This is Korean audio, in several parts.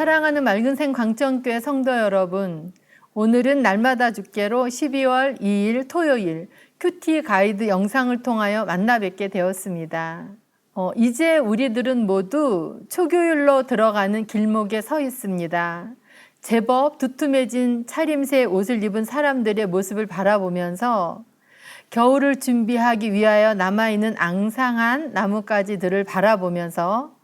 사랑하는 맑은생 광천교회 성도 여러분, 오늘은 날마다 주께로 12월 2일 토요일 큐티 가이드 영상을 통하여 만나 뵙게 되었습니다. 이제 우리들은 모두 초교율로 들어가는 길목에 서 있습니다. 제법 두툼해진 차림새 옷을 입은 사람들의 모습을 바라보면서 겨울을 준비하기 위하여 남아있는 앙상한 나뭇가지들을 바라보면서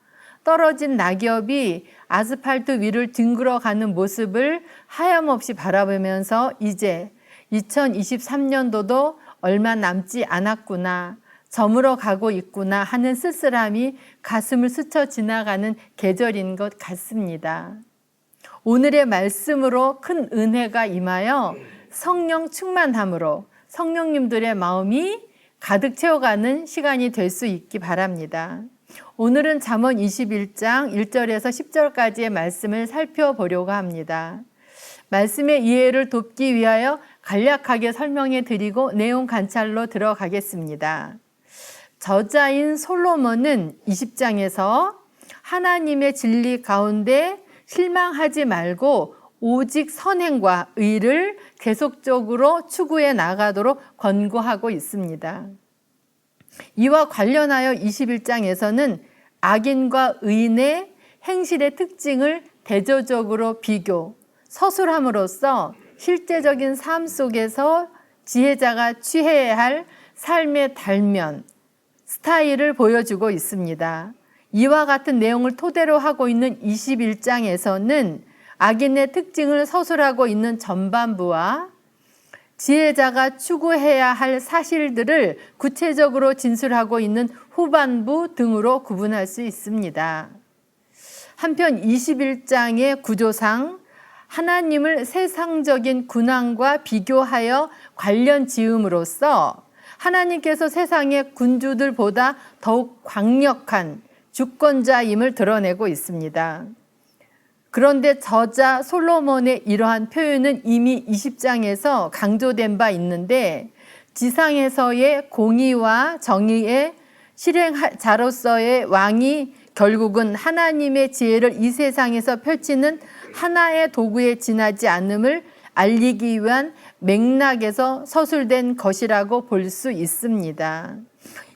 떨어진 낙엽이 아스팔트 위를 뒹굴어가는 모습을 하염없이 바라보면서 이제 2023년도도 얼마 남지 않았구나, 저물어 가고 있구나 하는 쓸쓸함이 가슴을 스쳐 지나가는 계절인 것 같습니다. 오늘의 말씀으로 큰 은혜가 임하여 성령 충만함으로 성령님들의 마음이 가득 채워가는 시간이 될 수 있기 바랍니다. 오늘은 잠언 21장 1절에서 10절까지의 말씀을 살펴보려고 합니다. 말씀의 이해를 돕기 위하여 간략하게 설명해 드리고 내용 관찰로 들어가겠습니다. 저자인 솔로몬은 20장에서 하나님의 진리 가운데 실망하지 말고 오직 선행과 의를 계속적으로 추구해 나가도록 권고하고 있습니다. 이와 관련하여 21장에서는 악인과 의인의 행실의 특징을 대조적으로 비교, 서술함으로써 실제적인 삶 속에서 지혜자가 취해야 할 삶의 달면, 스타일을 보여주고 있습니다. 이와 같은 내용을 토대로 하고 있는 21장에서는 악인의 특징을 서술하고 있는 전반부와 지혜자가 추구해야 할 사실들을 구체적으로 진술하고 있는 후반부 등으로 구분할 수 있습니다. 한편 21장의 구조상 하나님을 세상적인 군왕과 비교하여 관련 지음으로써 하나님께서 세상의 군주들보다 더욱 강력한 주권자임을 드러내고 있습니다. 그런데 저자 솔로몬의 이러한 표현은 이미 20장에서 강조된 바 있는데 지상에서의 공의와 정의의 실행자로서의 왕이 결국은 하나님의 지혜를 이 세상에서 펼치는 하나의 도구에 지나지 않음을 알리기 위한 맥락에서 서술된 것이라고 볼 수 있습니다.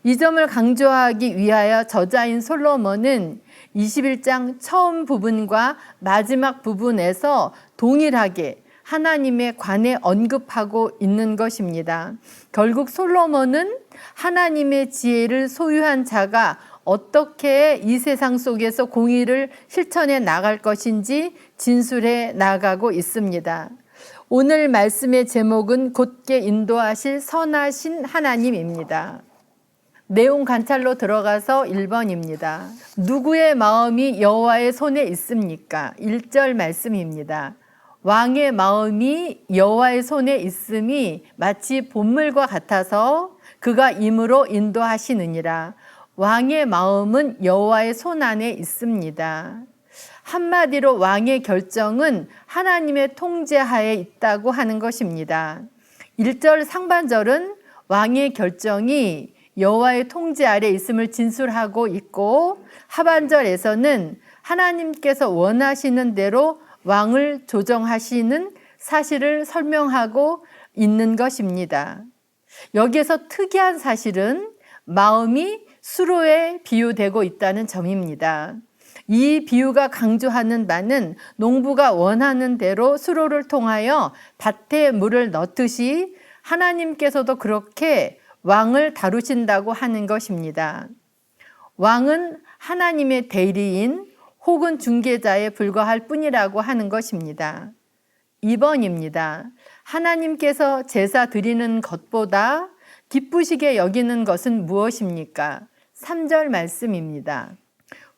이 점을 강조하기 위하여 저자인 솔로몬은 21장 처음 부분과 마지막 부분에서 동일하게 하나님에 관해 언급하고 있는 것입니다. 결국 솔로몬은 하나님의 지혜를 소유한 자가 어떻게 이 세상 속에서 공의를 실천해 나갈 것인지 진술해 나가고 있습니다. 오늘 말씀의 제목은 곧게 인도하실 선하신 하나님입니다. 내용 관찰로 들어가서 1번입니다. 누구의 마음이 여호와의 손에 있습니까? 1절 말씀입니다. 왕의 마음이 여호와의 손에 있음이 마치 본물과 같아서 그가 임으로 인도하시느니라. 왕의 마음은 여호와의 손 안에 있습니다. 한마디로 왕의 결정은 하나님의 통제하에 있다고 하는 것입니다. 1절 상반절은 왕의 결정이 여호와의 통제 아래 있음을 진술하고 있고 하반절에서는 하나님께서 원하시는 대로 왕을 조정하시는 사실을 설명하고 있는 것입니다. 여기에서 특이한 사실은 마음이 수로에 비유되고 있다는 점입니다. 이 비유가 강조하는 바는 농부가 원하는 대로 수로를 통하여 밭에 물을 넣듯이 하나님께서도 그렇게 왕을 다루신다고 하는 것입니다. 왕은 하나님의 대리인 혹은 중개자에 불과할 뿐이라고 하는 것입니다. 2번입니다. 하나님께서 제사 드리는 것보다 기쁘시게 여기는 것은 무엇입니까? 3절 말씀입니다.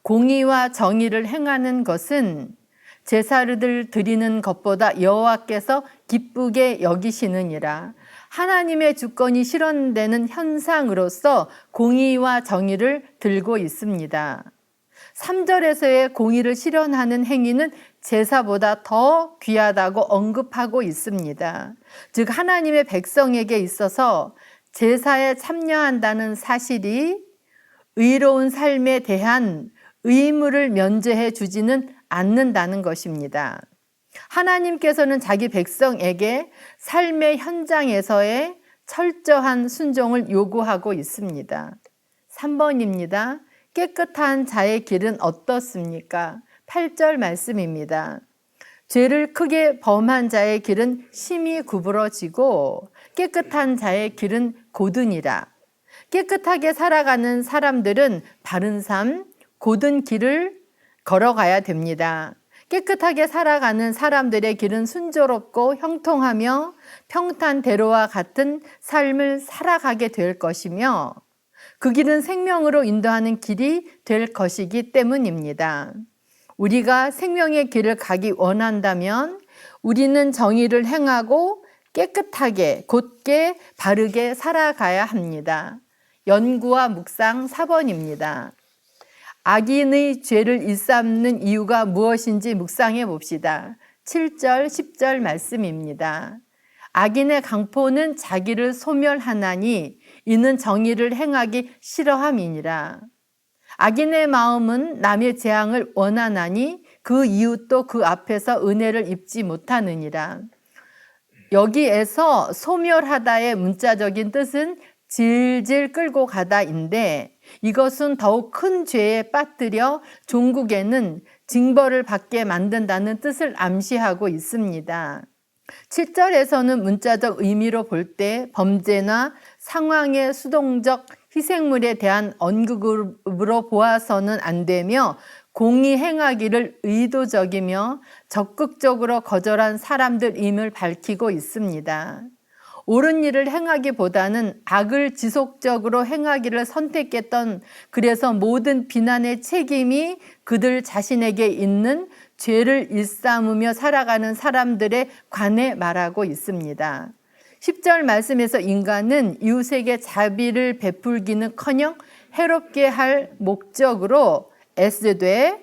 공의와 정의를 행하는 것은 제사를 드리는 것보다 여호와께서 기쁘게 여기시느니라. 하나님의 주권이 실현되는 현상으로서 공의와 정의를 들고 있습니다. 3절에서의 공의를 실현하는 행위는 제사보다 더 귀하다고 언급하고 있습니다. 즉 하나님의 백성에게 있어서 제사에 참여한다는 사실이 의로운 삶에 대한 의무를 면제해 주지는 않는다는 것입니다. 하나님께서는 자기 백성에게 삶의 현장에서의 철저한 순종을 요구하고 있습니다. 3번입니다. 깨끗한 자의 길은 어떻습니까? 8절 말씀입니다. 죄를 크게 범한 자의 길은 심히 구부러지고 깨끗한 자의 길은 고드니라. 깨끗하게 살아가는 사람들은 바른 삶, 고든 길을 걸어가야 됩니다. 깨끗하게 살아가는 사람들의 길은 순조롭고 형통하며 평탄대로와 같은 삶을 살아가게 될 것이며 그 길은 생명으로 인도하는 길이 될 것이기 때문입니다. 우리가 생명의 길을 가기 원한다면 우리는 정의를 행하고 깨끗하게 곧게 바르게 살아가야 합니다. 연구와 묵상 4번입니다. 악인의 죄를 일삼는 이유가 무엇인지 묵상해 봅시다. 7절, 10절 말씀입니다. 악인의 강포는 자기를 소멸하나니 이는 정의를 행하기 싫어함이니라. 악인의 마음은 남의 재앙을 원하나니 그 이웃도 그 앞에서 은혜를 입지 못하느니라. 여기에서 소멸하다의 문자적인 뜻은 질질 끌고 가다인데 이것은 더욱 큰 죄에 빠뜨려 종국에는 징벌을 받게 만든다는 뜻을 암시하고 있습니다. 7절에서는 문자적 의미로 볼 때 범죄나 상황의 수동적 희생물에 대한 언급으로 보아서는 안 되며 공의 행하기를 의도적이며 적극적으로 거절한 사람들임을 밝히고 있습니다. 옳은 일을 행하기보다는 악을 지속적으로 행하기를 선택했던 그래서 모든 비난의 책임이 그들 자신에게 있는 죄를 일삼으며 살아가는 사람들에 관해 말하고 있습니다. 10절 말씀에서 인간은 이웃에게 자비를 베풀기는커녕 해롭게 할 목적으로 애쓰되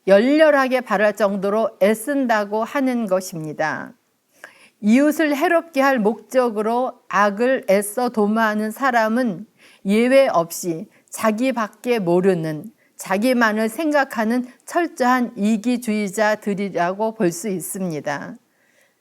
열렬하게 바랄 정도로 애쓴다고 하는 것입니다. 이웃을 해롭게 할 목적으로 악을 애써 도모하는 사람은 예외 없이 자기밖에 모르는 자기만을 생각하는 철저한 이기주의자들이라고 볼 수 있습니다.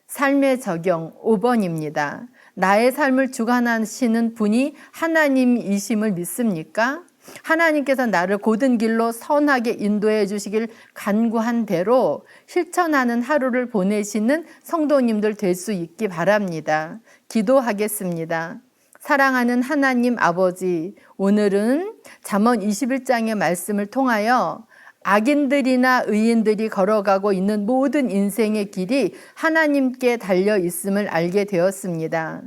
삶의 적용 5번입니다. 나의 삶을 주관하시는 분이 하나님이심을 믿습니까? 하나님께서 나를 고든 길로 선하게 인도해 주시길 간구한 대로 실천하는 하루를 보내시는 성도님들 될 수 있기 바랍니다. 기도하겠습니다. 사랑하는 하나님 아버지, 오늘은 잠언 21장의 말씀을 통하여 악인들이나 의인들이 걸어가고 있는 모든 인생의 길이 하나님께 달려 있음을 알게 되었습니다.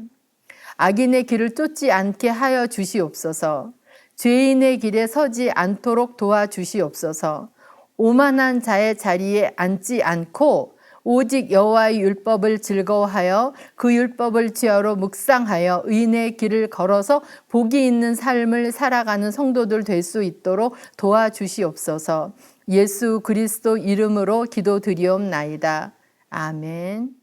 악인의 길을 쫓지 않게 하여 주시옵소서. 죄인의 길에 서지 않도록 도와주시옵소서. 오만한 자의 자리에 앉지 않고 오직 여호와의 율법을 즐거워하여 그 율법을 지어로 묵상하여 의인의 길을 걸어서 복이 있는 삶을 살아가는 성도들 될 수 있도록 도와주시옵소서. 예수 그리스도 이름으로 기도드리옵나이다. 아멘.